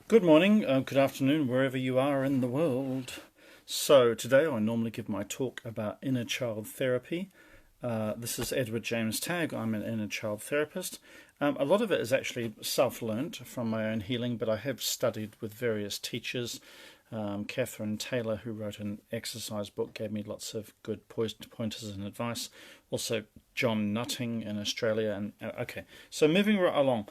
Good morning, good afternoon, wherever you are in the world. So, today I normally give my talk about inner child therapy. This is Edward James Tagg. I'm an inner child therapist. A lot of it is actually self-learnt from my own healing, but I have studied with various teachers. Catherine Taylor, who wrote an exercise book, gave me lots of good pointers and advice. Also, John Nutting in Australia. And okay, so moving right along.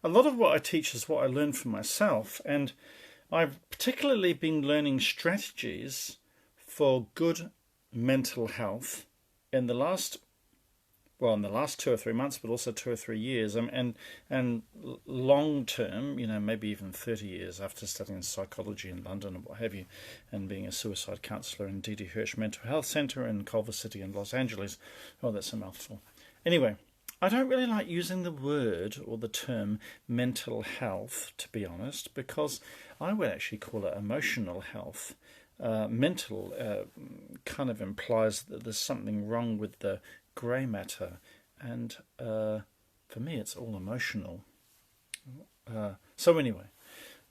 A lot of what I teach is what I learned from myself, and I've particularly been learning strategies for good mental health in the last, in the last 2 or 3 months, but also 2 or 3 years, and long term, maybe even 30 years after studying psychology in London and what have you, and being a suicide counsellor in D.D. Hirsch Mental Health Centre in Culver City in Los Angeles. Oh, that's a mouthful. Anyway. I don't really like using the word or the term mental health, to be honest, because I would actually call it emotional health. Mental kind of implies that there's something wrong with the grey matter, and for me it's all emotional. So anyway,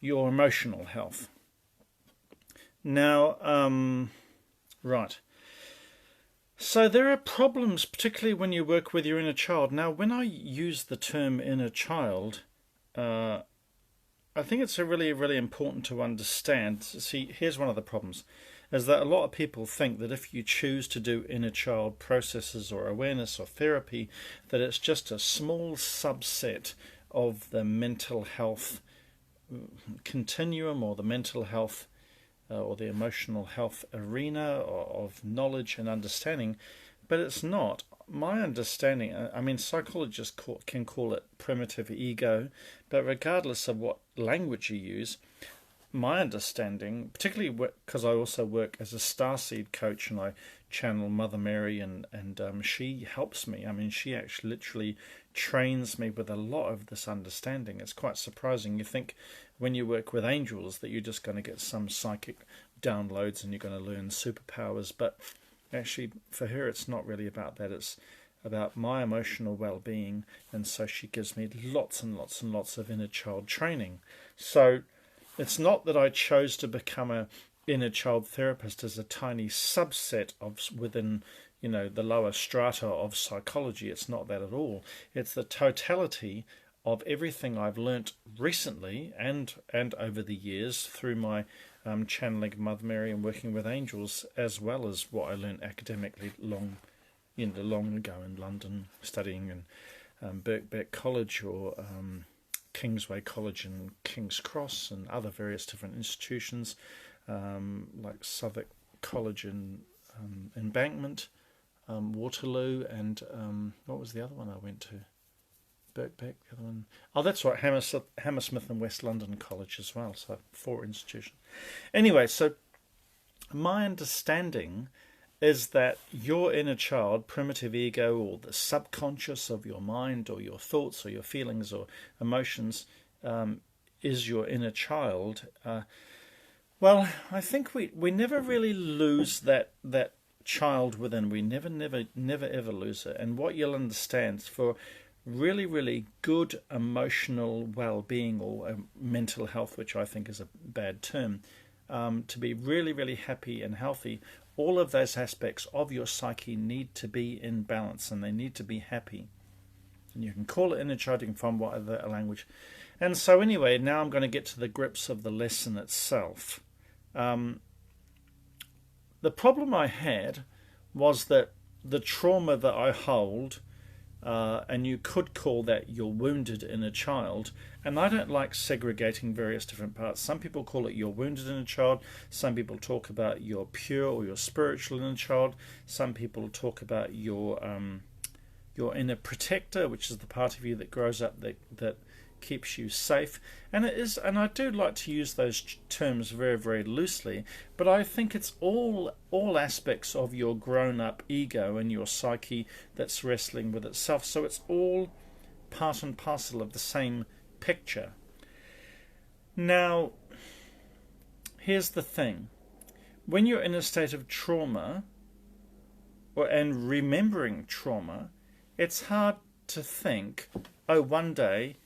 your emotional health. Now, right. So there are problems, particularly when you work with your inner child. Now, when I use the term inner child, I think it's really, really important to understand. See, here's one of the problems, is that a lot of people think that if you choose to do inner child processes or awareness or therapy, that it's just a small subset of the mental health continuum or the mental health or the emotional health arena of knowledge and understanding, but it's not. My understanding, psychologists can call it primitive ego, but regardless of what language you use, my understanding, particularly because I also work as a starseed coach and I channel Mother Mary and she helps me. She actually literally trains me with a lot of this understanding. It's quite surprising. You think when you work with angels that you're just going to get some psychic downloads and you're going to learn superpowers, but actually for her it's not really about that. It's about my emotional well-being, and so she gives me lots and lots and lots of inner child training. So it's not that I chose to become a inner child therapist as a tiny subset of within the lower strata of psychology. It's not that at all. It's the totality of everything I've learnt recently and over the years through my channeling Mother Mary and working with angels, as well as what I learnt academically long ago in London, studying in Birkbeck College or Kingsway College and King's Cross and other various different institutions, like Southwark College in Embankment, Waterloo, and what was the other one I went to? Birkbeck, the other one. Oh, that's right, Hammersmith and West London College as well, so 4 institutions. Anyway, so my understanding is that your inner child, primitive ego, or the subconscious of your mind or your thoughts or your feelings or emotions is your inner child. Well, I think we never really lose that child within. We never ever lose it. And what you'll understand for really, really good emotional well-being or mental health, which I think is a bad term, to be really, really happy and healthy, all of those aspects of your psyche need to be in balance and they need to be happy. And you can call it inner child, you can find whatever language. And so anyway, now I'm going to get to the grips of the lesson itself. The problem I had was that the trauma that I hold, and you could call that your wounded inner child, and I don't like segregating various different parts. Some people call it your wounded inner child, some people talk about your pure or your spiritual inner child, some people talk about your inner protector, which is the part of you that grows up that keeps you safe. And it is, and I do like to use those terms very, very loosely, but I think it's all aspects of your grown-up ego and your psyche that's wrestling with itself. So it's all part and parcel of the same picture. Now, here's the thing. When you're in a state of trauma, and remembering trauma, it's hard to think oh, one day,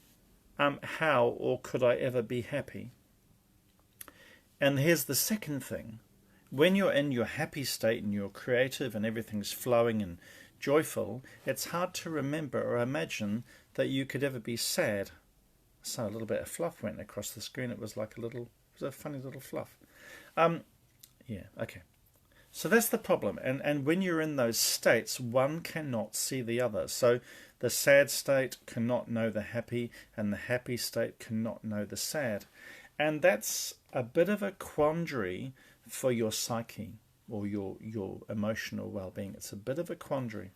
how or could I ever be happy? And here's the second thing. When you're in your happy state and you're creative and everything's flowing and joyful, it's hard to remember or imagine that you could ever be sad. So a little bit of fluff went across the screen. It was like it was a funny little fluff. Yeah, okay. So that's the problem. And when you're in those states, one cannot see the other. So the sad state cannot know the happy, and the happy state cannot know the sad. And that's a bit of a quandary for your psyche or your emotional well-being. It's a bit of a quandary.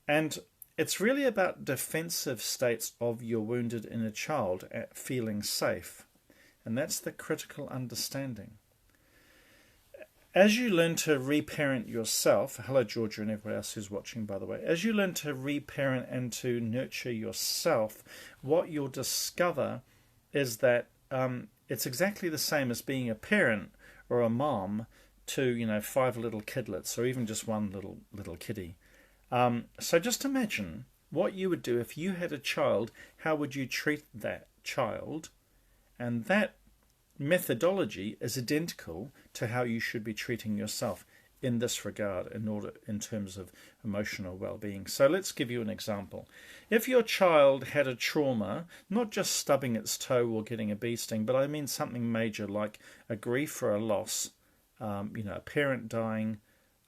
And it's really about defensive states of your wounded inner child at feeling safe. And that's the critical understanding. As you learn to reparent yourself, hello Georgia and everyone else who's watching, by the way, as you learn to reparent and to nurture yourself, what you'll discover is that it's exactly the same as being a parent or a mom to 5 little kidlets, or even just one little kiddie. So just imagine what you would do if you had a child. How would you treat that child? And that methodology is identical to how you should be treating yourself in this regard in terms of emotional well-being. So let's give you an example. If your child had a trauma, not just stubbing its toe or getting a bee sting, but I mean something major like a grief or a loss, a parent dying,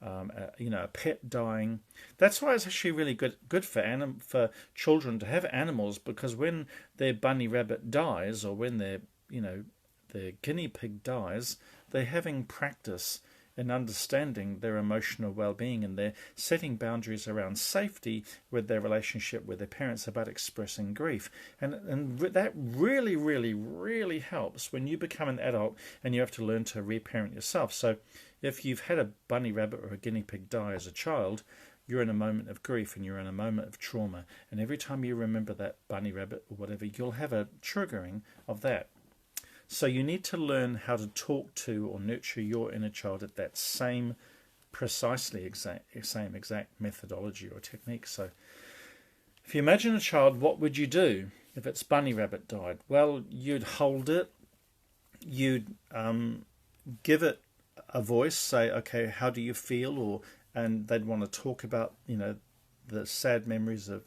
a pet dying. That's why it's actually really good for children to have animals, because when their bunny rabbit dies, or when their guinea pig dies, they're having practice in understanding their emotional well-being, and they're setting boundaries around safety with their relationship with their parents about expressing grief. And that really, really, really helps when you become an adult and you have to learn to reparent yourself. So if you've had a bunny rabbit or a guinea pig die as a child, you're in a moment of grief and you're in a moment of trauma. And every time you remember that bunny rabbit or whatever, you'll have a triggering of that. So you need to learn how to talk to or nurture your inner child at that same exact methodology or technique. So if you imagine a child, what would you do if its bunny rabbit died? Well, you'd hold it, you'd give it a voice, say, okay, how do you feel? And they'd want to talk about, the sad memories of,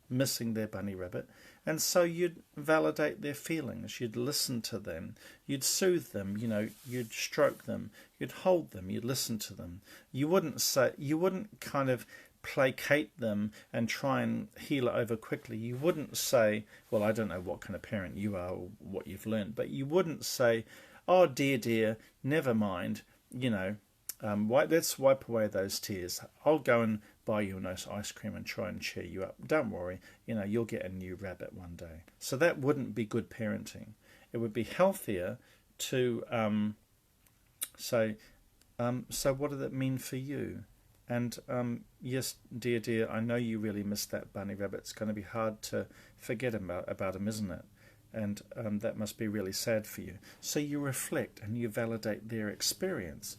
missing their bunny rabbit. And so you'd validate their feelings, you'd listen to them, you'd soothe them, you'd stroke them, you'd hold them, you'd listen to them. You wouldn't kind of placate them and try and heal it over quickly. You wouldn't say, well, I don't know what kind of parent you are or what you've learned, but you wouldn't say, oh dear, never mind, let's wipe away those tears. I'll go and buy you a nice ice cream and try and cheer you up. Don't worry, you'll get a new rabbit one day. So that wouldn't be good parenting. It would be healthier to say, so what did it mean for you? And yes, dear, I know you really missed that bunny rabbit. It's going to be hard to forget about him, isn't it? And that must be really sad for you. So you reflect and you validate their experience.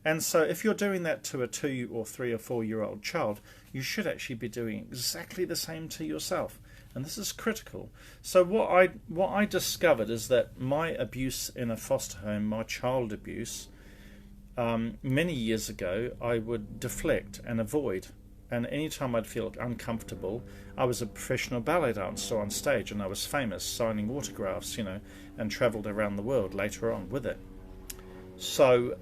And so if you're doing that to a 2 or 3 or 4 year old child, you should actually be doing exactly the same to yourself. And this is critical. So what I discovered is that my abuse in a foster home, my child abuse, many years ago, I would deflect and avoid. And anytime I'd feel uncomfortable, I was a professional ballet dancer on stage, and I was famous signing autographs, and travelled around the world later on with it. So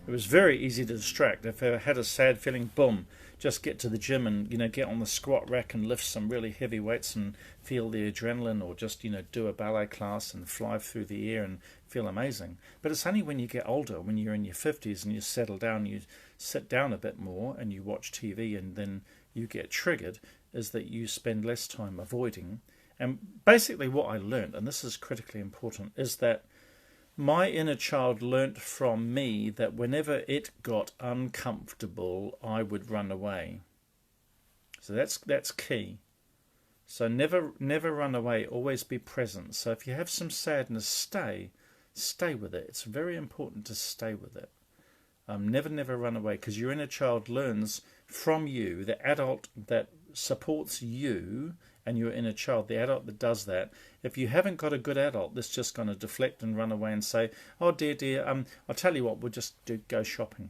it was very easy to distract. If I had a sad feeling, boom, just get to the gym and get on the squat rack and lift some really heavy weights and feel the adrenaline, or just do a ballet class and fly through the air and feel amazing. But it's only when you get older, when you're in your 50s and you settle down, you sit down a bit more and you watch TV, and then you get triggered, is that you spend less time avoiding. And basically what I learned, and this is critically important, is that my inner child learnt from me that whenever it got uncomfortable, I would run away. So that's key. So never run away, always be present. So if you have some sadness, stay with it. It's very important to stay with it. Never run away, because your inner child learns from you, the adult that supports you and your inner child, the adult that does that, if you haven't got a good adult that's just going to deflect and run away and say, oh dear, I'll tell you what, we'll just go shopping.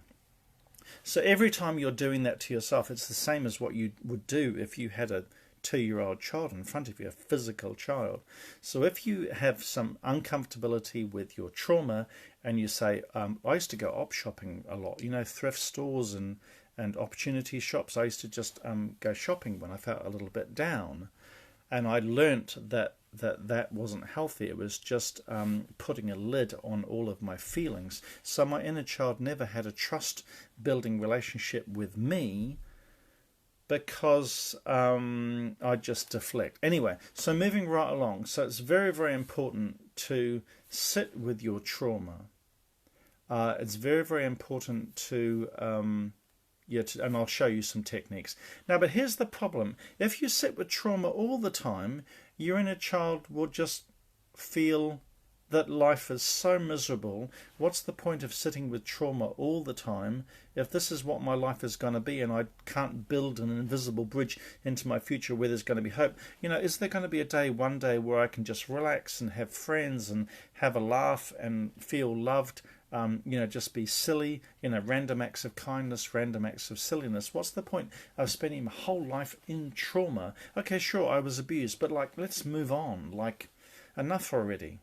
So every time you're doing that to yourself, it's the same as what you would do if you had a 2-year-old child in front of you, a physical child. So if you have some uncomfortability with your trauma and you say, I used to go op shopping a lot, thrift stores and opportunity shops. I used to just go shopping when I felt a little bit down. And I learnt that wasn't healthy. It was just putting a lid on all of my feelings. So my inner child never had a trust-building relationship with me because I just deflect. Anyway, so moving right along. So it's very, very important to sit with your trauma. It's very, very important to... and I'll show you some techniques. Now, but here's the problem. If you sit with trauma all the time, your inner child will just feel that life is so miserable. What's the point of sitting with trauma all the time if this is what my life is going to be and I can't build an invisible bridge into my future where there's going to be hope? Is there going to be one day where I can just relax and have friends and have a laugh and feel loved? Just be silly, random acts of kindness, random acts of silliness. What's the point of spending my whole life in trauma? Okay, sure, I was abused, but let's move on. Enough already.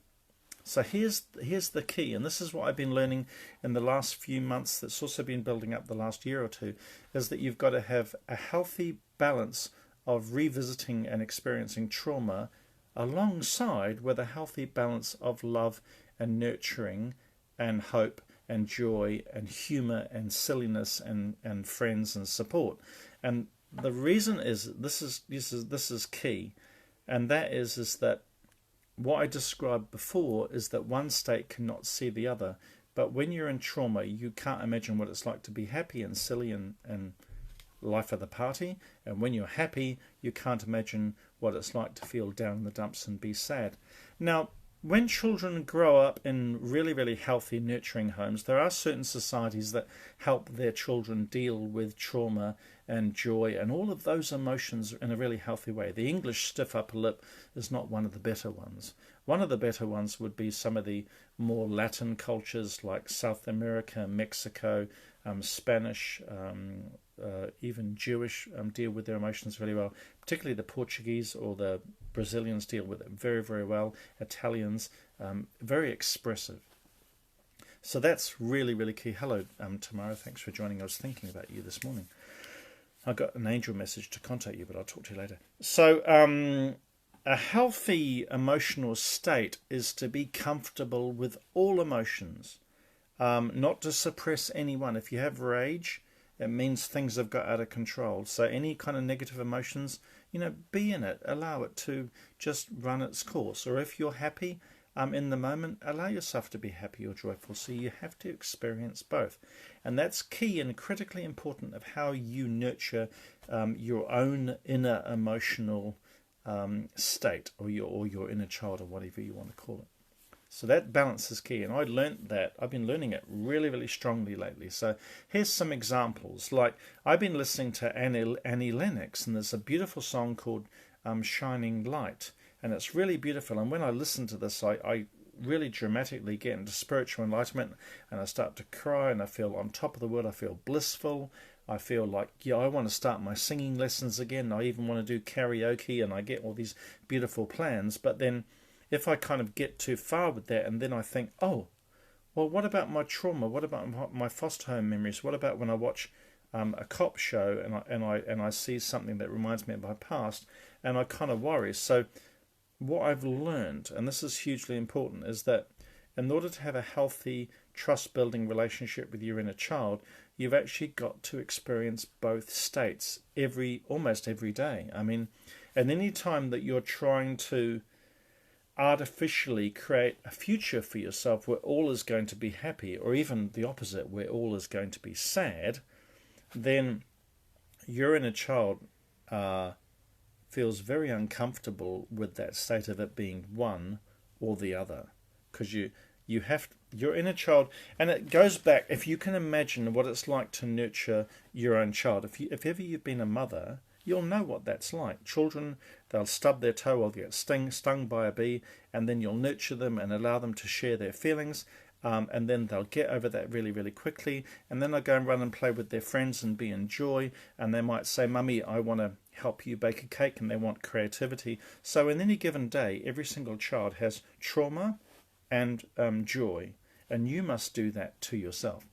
So here's the key, and this is what I've been learning in the last few months, that's also been building up the last year or two, is that you've got to have a healthy balance of revisiting and experiencing trauma alongside with a healthy balance of love and nurturing and hope and joy and humour and silliness and friends and support. And the reason is this is key, and that is that what I described before is that one state cannot see the other. But when you're in trauma, you can't imagine what it's like to be happy and silly and life of the party. And when you're happy, you can't imagine what it's like to feel down in the dumps and be sad. Now, when children grow up in really, really healthy, nurturing homes, there are certain societies that help their children deal with trauma and joy and all of those emotions in a really healthy way. The English stiff upper lip is not one of the better ones. One of the better ones would be some of the more Latin cultures like South America, Mexico, Spanish, even Jewish deal with their emotions really well. Particularly the Portuguese or the Brazilians deal with it very, very well. Italians, very expressive. So that's really, really key. Hello, Tamara. Thanks for joining. I was thinking about you this morning. I got an angel message to contact you, but I'll talk to you later. So a healthy emotional state is to be comfortable with all emotions, not to suppress any one. If you have rage, it means things have got out of control. So any kind of negative emotions, be in it. Allow it to just run its course. Or if you're happy in the moment, allow yourself to be happy or joyful. So you have to experience both. And that's key and critically important of how you nurture your own inner emotional state or your inner child or whatever you want to call it. So that balance is key, and I learnt that. I've been learning it really, really strongly lately. So here's some examples. Like I've been listening to Annie Lennox, and there's a beautiful song called Shining Light, and it's really beautiful. And when I listen to this, I really dramatically get into spiritual enlightenment, and I start to cry, and I feel on top of the world. I feel blissful. I feel like, I want to start my singing lessons again. I even want to do karaoke, and I get all these beautiful plans. But then if I kind of get too far with that, and then I think, oh, well, what about my trauma? What about my foster home memories? What about when I watch a cop show and I see something that reminds me of my past, and I kind of worry. So what I've learned, and this is hugely important, is that in order to have a healthy, trust-building relationship with your inner child, you've actually got to experience both states almost every day. I mean, and any time that you're trying to artificially create a future for yourself where all is going to be happy, or even the opposite, where all is going to be sad, then your inner child feels very uncomfortable with that state of it being one or the other, because you have your inner child, and it goes back. If you can imagine what it's like to nurture your own child, if ever you've been a mother you'll know what that's like. Children, they'll stub their toe or get stung by a bee, and then you'll nurture them and allow them to share their feelings, and then they'll get over that really, really quickly, and then they'll go and run and play with their friends and be in joy, and they might say, Mummy, I want to help you bake a cake, and they want creativity. So in any given day, every single child has trauma and joy, and you must do that to yourself.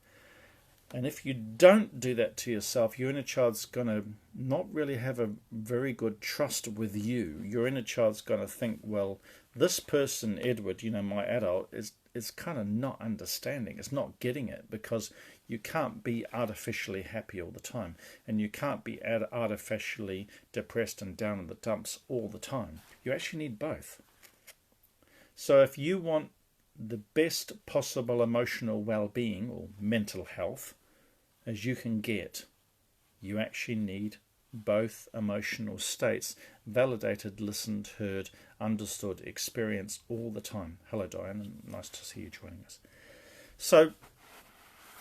And if you don't do that to yourself, your inner child's going to not really have a very good trust with you. Your inner child's going to think, well, this person, Edward, my adult, is kind of not understanding. It's not getting it, because you can't be artificially happy all the time. And you can't be artificially depressed and down in the dumps all the time. You actually need both. So if you want the best possible emotional well-being or mental health as you can get, you actually need both emotional states validated, listened, heard, understood, experienced all the time. Hello, Diane, and nice to see you joining us. So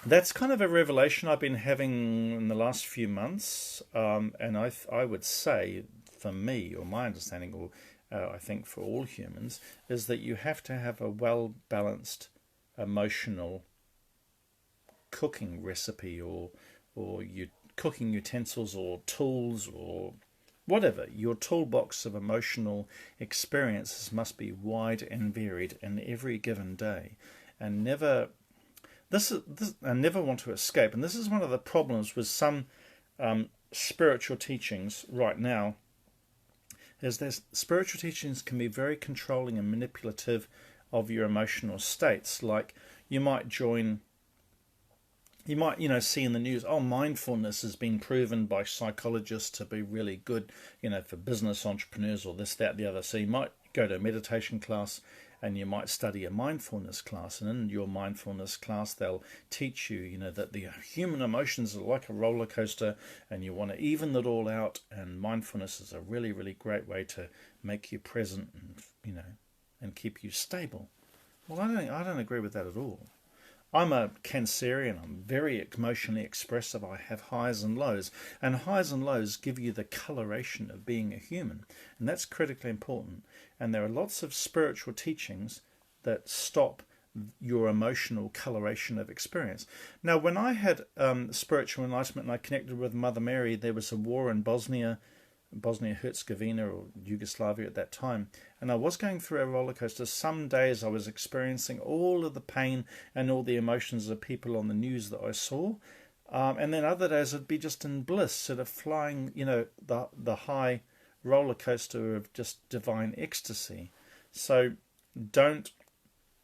that's kind of a revelation I've been having in the last few months, and I would say, for me, or my understanding, or I think for all humans, is that you have to have a well-balanced emotional cooking recipe, or your cooking utensils or tools or whatever. Your toolbox of emotional experiences must be wide and varied in every given day, and never want to escape. And this is one of the problems with some spiritual teachings right now, is that spiritual teachings can be very controlling and manipulative of your emotional states. Like you might see in the news, mindfulness has been proven by psychologists to be really good, for business entrepreneurs, or this, that, the other. So you might go to a meditation class, and you might study a mindfulness class, and in your mindfulness class they'll teach you, that the human emotions are like a roller coaster, and you want to even it all out, and mindfulness is a really, really great way to make you present and, and keep you stable. Well, I don't agree with that at all. I'm a Cancerian. I'm very emotionally expressive. I have highs and lows. And highs and lows give you the coloration of being a human. And that's critically important. And there are lots of spiritual teachings that stop your emotional coloration of experience. Now, when I had spiritual enlightenment and I connected with Mother Mary, there was a war in Bosnia-Herzegovina or Yugoslavia at that time, and I was going through a roller coaster. Some days I was experiencing all of the pain and all the emotions of people on the news that I saw, and then other days I'd be just in bliss, sort of flying, the high roller coaster of just divine ecstasy. So don't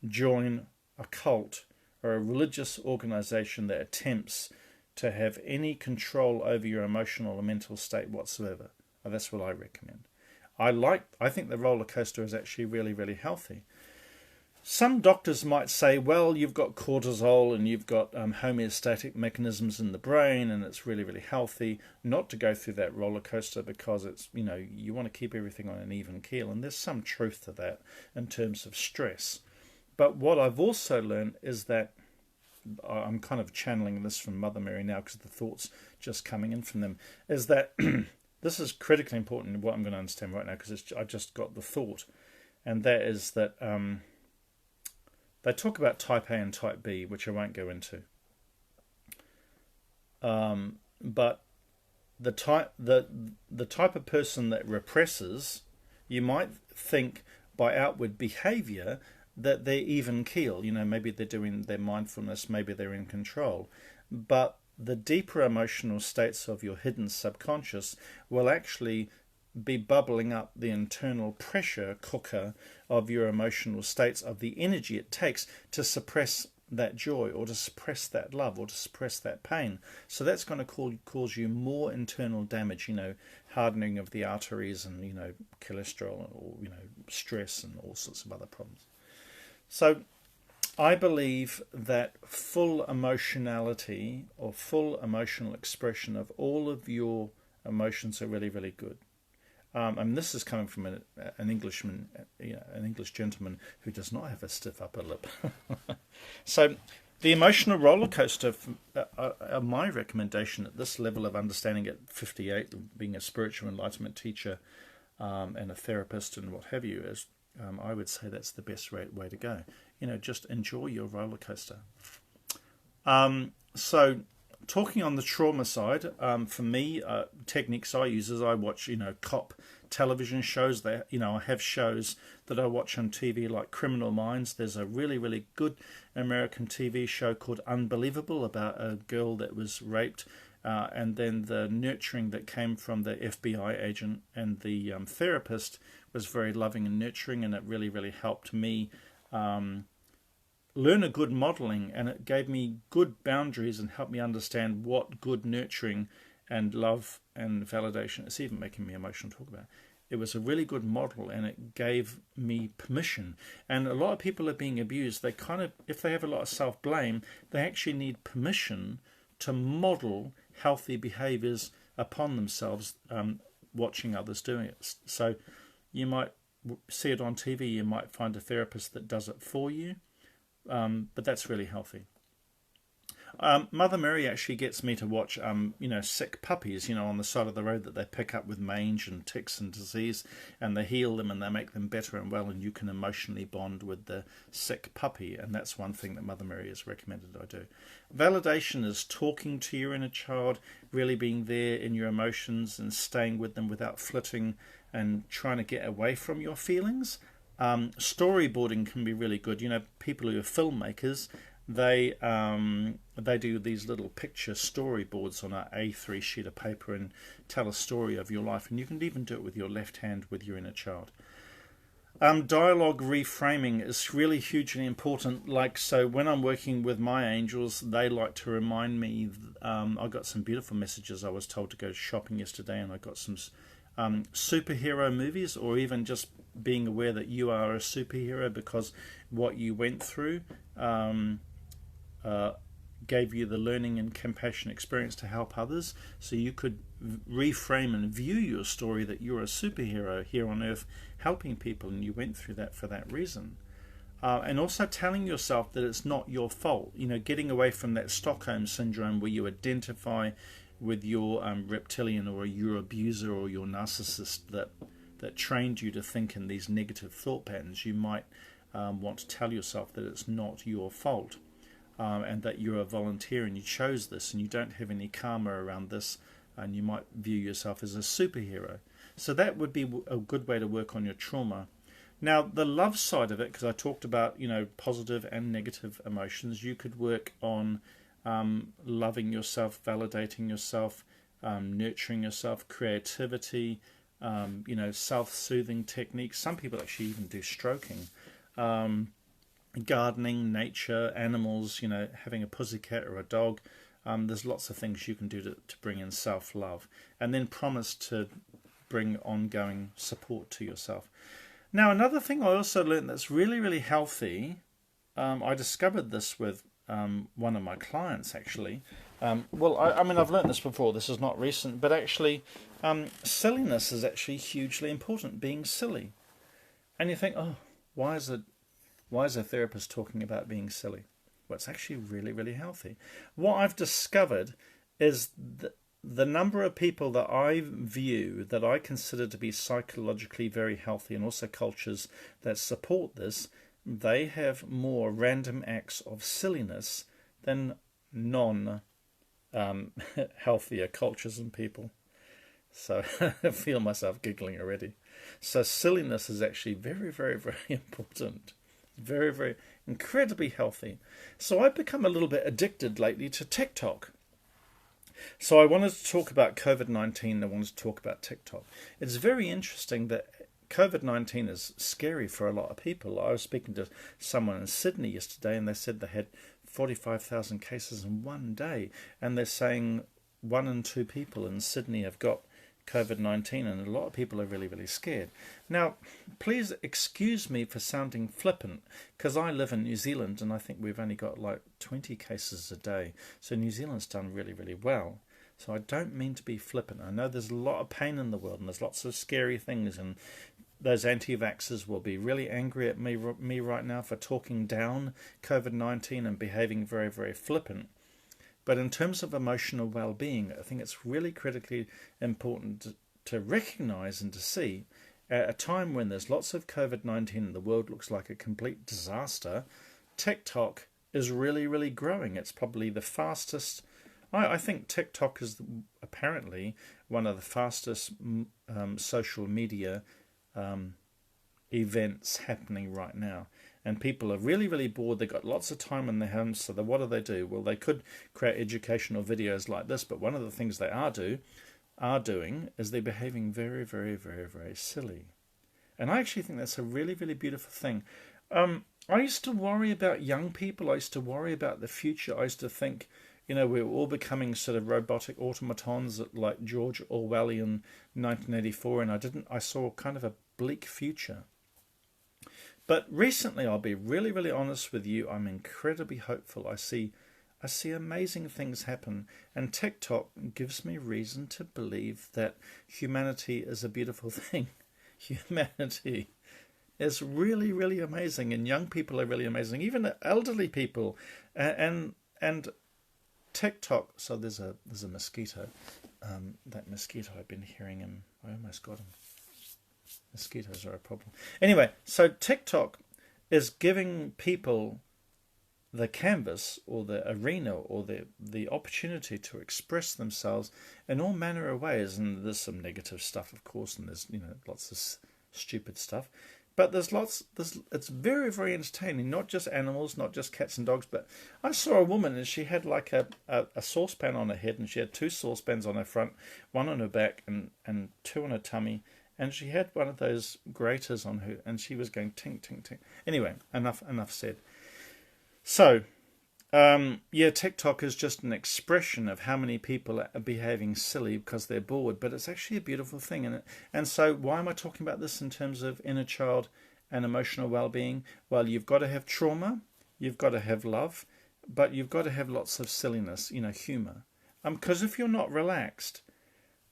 join a cult or a religious organization that attempts to have any control over your emotional or mental state whatsoever. That's what I recommend. I think the roller coaster is actually really, really healthy. Some doctors might say, well, you've got cortisol and you've got homeostatic mechanisms in the brain, and it's really, really healthy not to go through that roller coaster, because it's, you want to keep everything on an even keel. And there's some truth to that in terms of stress. But what I've also learned is that, I'm kind of channeling this from Mother Mary now because the thoughts just coming in from them, is that this is critically important in what I'm going to understand right now, because I just got the thought, and that is that they talk about type A and type B, which I won't go into. But the type of person that represses, you might think by outward behavior that they're even keel. Maybe they're doing their mindfulness, maybe they're in control, but the deeper emotional states of your hidden subconscious will actually be bubbling up the internal pressure cooker of your emotional states, of the energy it takes to suppress that joy, or to suppress that love, or to suppress that pain. So that's going to cause you more internal damage, hardening of the arteries, and cholesterol, or stress, and all sorts of other problems. So I believe that full emotionality, or full emotional expression of all of your emotions, are really, really good. And this is coming from an Englishman, an English gentleman who does not have a stiff upper lip. So The emotional roller coaster, my recommendation at this level of understanding at 58, being a spiritual enlightenment teacher and a therapist and what have you, is I would say that's the best way to go. Just enjoy your roller coaster. So, talking on the trauma side, for me, techniques I use is I watch, cop television shows. I have shows that I watch on TV like Criminal Minds. There's a really, really good American TV show called Unbelievable about a girl that was raped, and then the nurturing that came from the FBI agent and the therapist was very loving and nurturing, and it really, really helped me learn a good modeling, and it gave me good boundaries and helped me understand what good nurturing and love and validation. It's even making me emotional to talk about. It was a really good model, and it gave me permission. And a lot of people are being abused. They kind of, if they have a lot of self-blame, they actually need permission to model healthy behaviors upon themselves, watching others doing it. So you might see it on TV. You might find a therapist that does it for you. But that's really healthy. Mother Mary actually gets me to watch, sick puppies, on the side of the road that they pick up with mange and ticks and disease, and they heal them and they make them better and well, and you can emotionally bond with the sick puppy, and that's one thing that Mother Mary has recommended I do. Validation is talking to your inner child, really being there in your emotions and staying with them without flitting and trying to get away from your feelings. Storyboarding can be really good. People who are filmmakers, they do these little picture storyboards on an A3 sheet of paper and tell a story of your life, and you can even do it with your left hand with your inner child. Dialogue reframing is really hugely important. So when I'm working with my angels, they like to remind me. I got some beautiful messages. I was told to go shopping yesterday, and I got some superhero movies, or even just being aware that you are a superhero because what you went through gave you the learning and compassion experience to help others. So you could reframe and view your story that you're a superhero here on earth helping people, and you went through that for that reason. And also telling yourself that it's not your fault. Getting away from that Stockholm syndrome where you identify with your reptilian or your abuser or your narcissist that trained you to think in these negative thought patterns. You might want to tell yourself that it's not your fault, and that you're a volunteer and you chose this and you don't have any karma around this, and you might view yourself as a superhero. So that would be a good way to work on your trauma. Now, the love side of it, because I talked about positive and negative emotions, you could work on loving yourself, validating yourself, nurturing yourself, creativity, self-soothing techniques. Some people actually even do stroking, gardening, nature, animals, having a pussycat or a dog. There's lots of things you can do to bring in self-love, and then promise to bring ongoing support to yourself. Now, another thing I also learned that's really, really healthy, I discovered this with one of my clients, actually. I've learned this before. This is not recent, but actually, silliness is actually hugely important. Being silly, and you think, oh, why is a therapist talking about being silly? Well, it's actually really, really healthy. What I've discovered is the number of people that I view that I consider to be psychologically very healthy, and also cultures that support this, they have more random acts of silliness than non-healthier cultures and people. So I feel myself giggling already. So silliness is actually very, very, very important. Very, very incredibly healthy. So I've become a little bit addicted lately to TikTok. So I wanted to talk about COVID-19. I wanted to talk about TikTok. It's very interesting that COVID-19 is scary for a lot of people. I was speaking to someone in Sydney yesterday, and they said they had 45,000 cases in one day. And they're saying 1 in 2 people in Sydney have got COVID-19, and a lot of people are really, really scared. Now, please excuse me for sounding flippant, because I live in New Zealand, and I think we've only got like 20 cases a day. So New Zealand's done really, really well. So I don't mean to be flippant. I know there's a lot of pain in the world, and there's lots of scary things, and those anti-vaxxers will be really angry at me right now for talking down COVID-19 and behaving very, very flippant. But in terms of emotional well-being, I think it's really critically important to recognize and to see at a time when there's lots of COVID-19 and the world looks like a complete disaster, TikTok is really, really growing. It's probably the fastest. I think TikTok is apparently one of the fastest social media events happening right now. And people are really, really bored. They've got lots of time on their hands. So what do? Well, they could create educational videos like this. But one of the things they are doing is they're behaving very, very, very, very silly. And I actually think that's a really, really beautiful thing. I used to worry about young people. I used to worry about the future. I used to think, we're all becoming sort of robotic automatons like George Orwellian 1984. And I saw kind of a bleak future. But recently, I'll be really, really honest with you, I'm incredibly hopeful. I see amazing things happen, and TikTok gives me reason to believe that humanity is a beautiful thing. Humanity is really, really amazing, and young people are really amazing, even elderly people, and TikTok. So there's a mosquito. That mosquito, I've been hearing him. I almost got him. Mosquitoes are a problem. Anyway, so TikTok is giving people the canvas or the arena or the opportunity to express themselves in all manner of ways. And there's some negative stuff, of course, and there's lots of stupid stuff. But it's very, very entertaining. Not just animals, not just cats and dogs. But I saw a woman and she had like a saucepan on her head, and she had 2 saucepans on her front, 1 on her back, and 2 on her tummy. And she had one of those graters on her, and she was going tink, tink, tink. Anyway, enough said. So, TikTok is just an expression of how many people are behaving silly because they're bored, but it's actually a beautiful thing. And so why am I talking about this in terms of inner child and emotional well-being? Well, you've got to have trauma, you've got to have love, but you've got to have lots of silliness, humour. Because if you're not relaxed,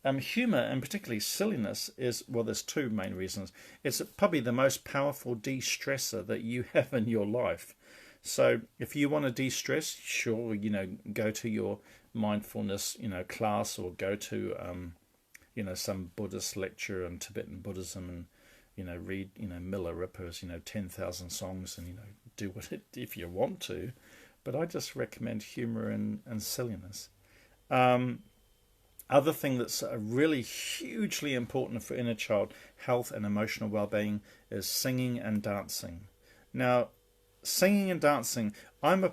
humour, and particularly silliness, there's 2 main reasons. It's probably the most powerful de-stressor that you have in your life. So if you want to de-stress, sure, go to your mindfulness, class, or go to, some Buddhist lecture on Tibetan Buddhism, and, read, Miller Ripper's, 10,000 songs, and, do if you want to. But I just recommend humour and silliness. Other thing that's really hugely important for inner child health and emotional well-being is singing and dancing. Now, singing and dancing, I'm a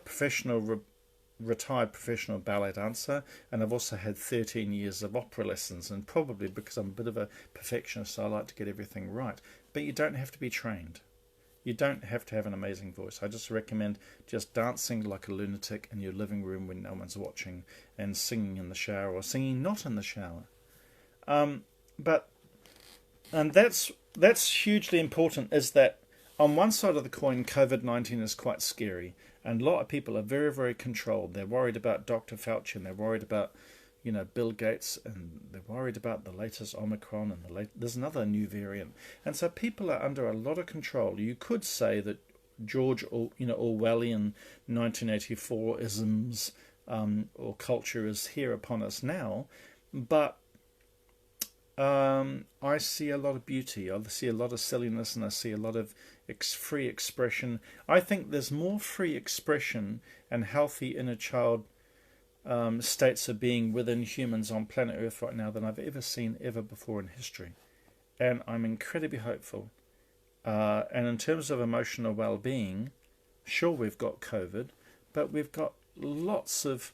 retired professional ballet dancer, and I've also had 13 years of opera lessons, and probably because I'm a bit of a perfectionist, I like to get everything right. But you don't have to be trained. You don't have to have an amazing voice. I just recommend just dancing like a lunatic in your living room when no one's watching, and singing in the shower or singing not in the shower. And that's hugely important, is that on one side of the coin, COVID-19 is quite scary, and a lot of people are very, very controlled. They're worried about Dr. Fauci, and they're worried about Bill Gates, and they're worried about the latest Omicron, and there's another new variant. And so people are under a lot of control. You could say that George Orwellian 1984 isms or culture is here upon us now, but I see a lot of beauty. I see a lot of silliness, and I see a lot of free expression. I think there's more free expression and healthy inner child states of being within humans on planet Earth right now than I've ever seen ever before in history. And I'm incredibly hopeful. And in terms of emotional well-being, sure, we've got COVID, but we've got lots of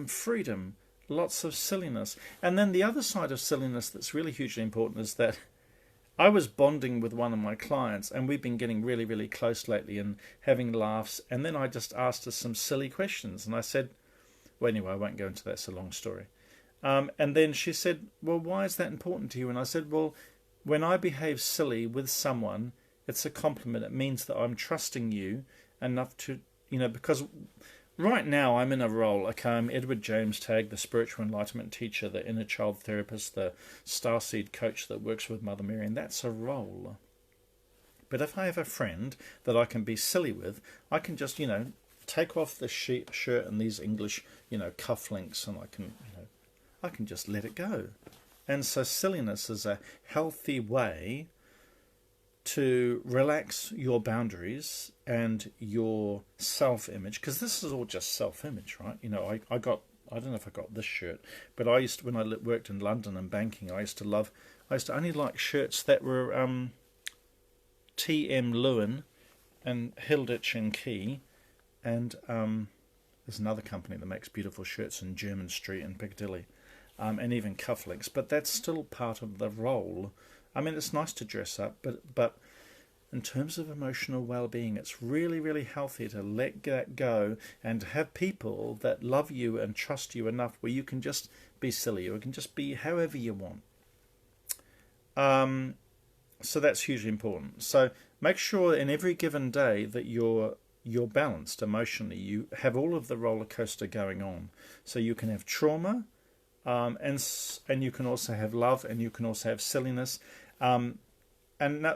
freedom, lots of silliness. And then the other side of silliness that's really hugely important is that I was bonding with one of my clients, and we've been getting really, really close lately and having laughs. And then I just asked her some silly questions, and I said, well, anyway, I won't go into that. It's a long story. And then she said, well, why is that important to you? And I said, well, when I behave silly with someone, it's a compliment. It means that I'm trusting you enough to, because right now I'm in a role. Okay, I'm Edward James Tagg, the spiritual enlightenment teacher, the inner child therapist, the starseed coach that works with Mother Mary, and that's a role. But if I have a friend that I can be silly with, I can just, take off the shirt and these English, cufflinks, and I can just let it go. And so silliness is a healthy way to relax your boundaries and your self-image, because this is all just self-image, right? I don't know if I got this shirt, but I used to, when I worked in London and banking, I used to only like shirts that were T.M. Lewin and Hilditch and Key, and there's another company that makes beautiful shirts in Jermyn Street in Piccadilly, and even cufflinks, but that's still part of the role. I mean, it's nice to dress up, but in terms of emotional well-being, it's really, really healthy to let that go and have people that love you and trust you enough where you can just be silly, or you can just be however you want. So that's hugely important. So make sure in every given day that you're balanced emotionally. You have all of the roller coaster going on. So you can have trauma, and you can also have love, and you can also have silliness. And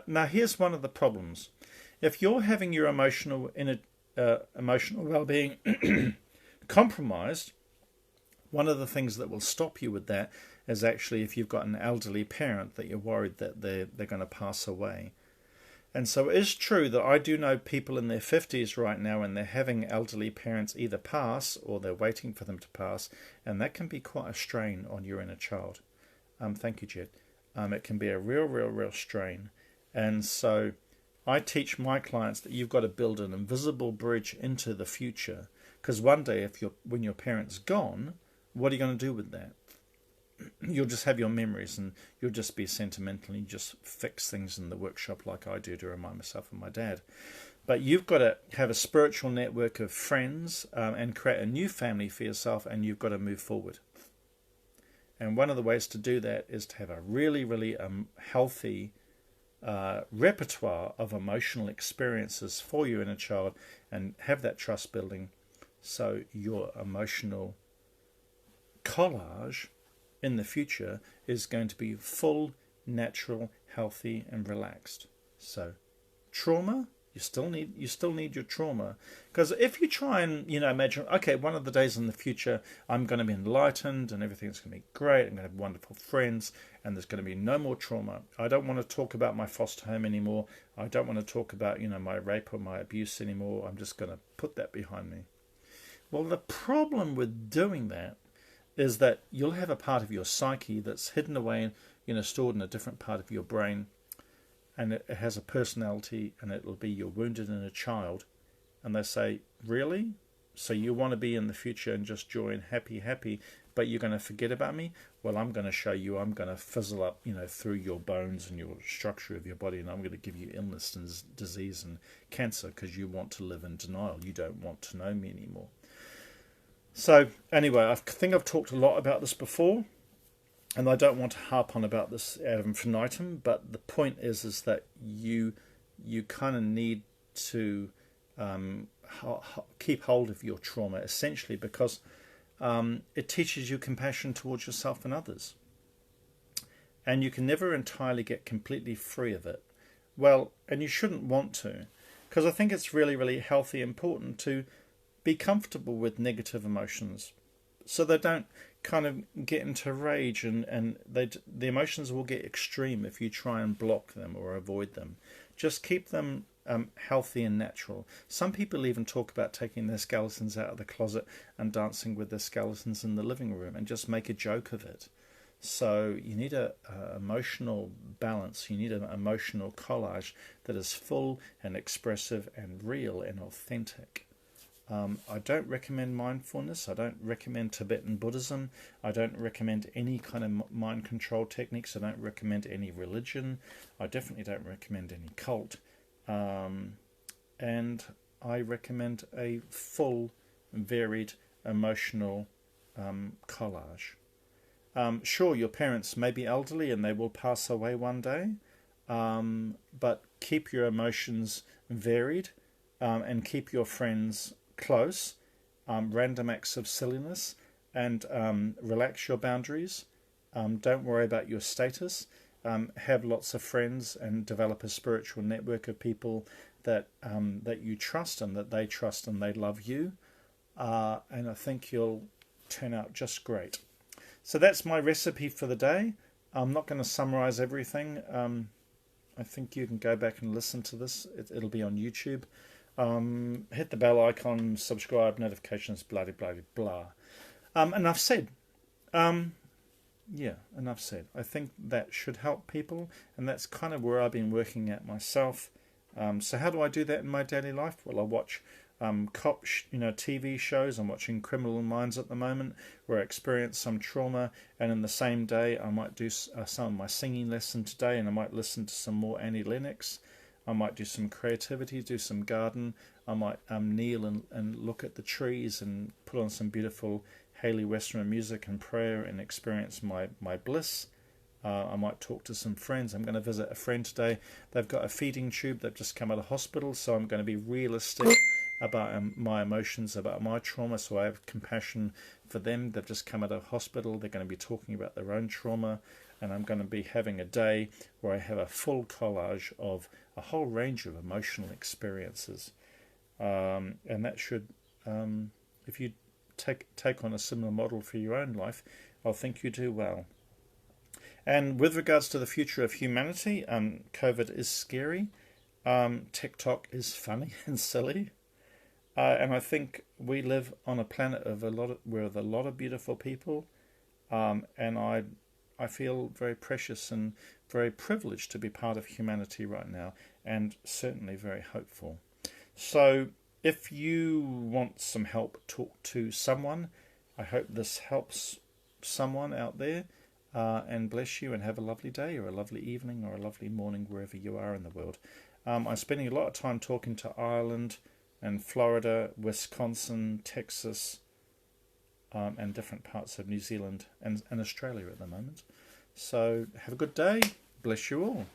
now here's one of the problems. If you're having your emotional well-being compromised, one of the things that will stop you with that is actually if you've got an elderly parent that you're worried that they're going to pass away. And so it is true that I do know people in their 50s right now, and they're having elderly parents either pass or they're waiting for them to pass, and that can be quite a strain on your inner child. Thank you, Jed. It can be a real strain. And so I teach my clients that you've got to build an invisible bridge into the future, because one day when your parent's gone, what are you going to do with that? You'll just have your memories, and you'll just be sentimental, and you just fix things in the workshop like I do to remind myself of my dad. But you've got to have a spiritual network of friends, and create a new family for yourself, and you've got to move forward. And one of the ways to do that is to have a really, really healthy repertoire of emotional experiences for you and a child, and have that trust building, so your emotional collage in the future is going to be full, natural, healthy, and relaxed. So trauma, you still need your trauma, because if you try and imagine, okay, one of the days in the future I'm going to be enlightened and everything's going to be great, I'm going to have wonderful friends, and there's going to be no more trauma. I don't want to talk about my foster home anymore. I don't want to talk about my rape or my abuse anymore. I'm just going to put that behind me. Well, the problem with doing that is that you'll have a part of your psyche that's hidden away, stored in a different part of your brain, and it has a personality, and it'll be your wounded inner child. And they say, really? So you want to be in the future and just joy and happy, but you're going to forget about me? Well, I'm going to show you. I'm going to fizzle up, through your bones and your structure of your body, and I'm going to give you illness and disease and cancer because you want to live in denial. You don't want to know me anymore. So anyway, I think I've talked a lot about this before, and I don't want to harp on about this ad infinitum, but the point is that you kind of need to keep hold of your trauma, essentially, because it teaches you compassion towards yourself and others. And you can never entirely get completely free of it. Well, and you shouldn't want to, because I think it's really, really healthy, important to be comfortable with negative emotions, so they don't kind of get into rage, and the emotions will get extreme if you try and block them or avoid them. Just keep them healthy and natural. Some people even talk about taking their skeletons out of the closet and dancing with their skeletons in the living room and just make a joke of it. So you need a emotional balance. You need an emotional collage that is full and expressive and real and authentic. I don't recommend mindfulness. I don't recommend Tibetan Buddhism. I don't recommend any kind of mind control techniques. I don't recommend any religion. I definitely don't recommend any cult. And I recommend a full, varied, emotional collage. Sure, your parents may be elderly and they will pass away one day, but keep your emotions varied, and keep your friends close, random acts of silliness, and relax your boundaries. Don't worry about your status, have lots of friends and develop a spiritual network of people that that you trust and that they trust and they love you. And I think you'll turn out just great. So that's my recipe for the day. I'm not going to summarize everything. I think you can go back and listen to this. It'll be on YouTube. Hit the bell icon, subscribe, notifications, blah, blah, blah, blah. Enough said. Yeah, enough said. I think that should help people, and that's kind of where I've been working at myself. So how do I do that in my daily life? Well, I watch TV shows. I'm watching Criminal Minds at the moment, where I experience some trauma, and in the same day I might do some of my singing lesson today, and I might listen to some more Annie Lennox. I might do some creativity, do some garden. I might kneel and look at the trees and put on some beautiful Haley Western music and prayer and experience my bliss. I might talk to some friends. I'm going to visit a friend today. They've got a feeding tube. They've just come out of hospital, so I'm going to be realistic about my emotions, about my trauma, so I have compassion for them. They've just come out of hospital. They're going to be talking about their own trauma, and I'm going to be having a day where I have a full collage of a whole range of emotional experiences. And that should, if you take on a similar model for your own life, I think you do well. And with regards to the future of humanity, COVID is scary. TikTok is funny and silly. And I think we live on a planet of with a lot of beautiful people. And I feel very precious and very privileged to be part of humanity right now, and certainly very hopeful. So if you want some help, talk to someone. I hope this helps someone out there. And bless you, and have a lovely day or a lovely evening or a lovely morning wherever you are in the world. I'm spending a lot of time talking to Ireland and Florida, Wisconsin, Texas, and different parts of New Zealand and Australia at the moment. So have a good day. Bless you all.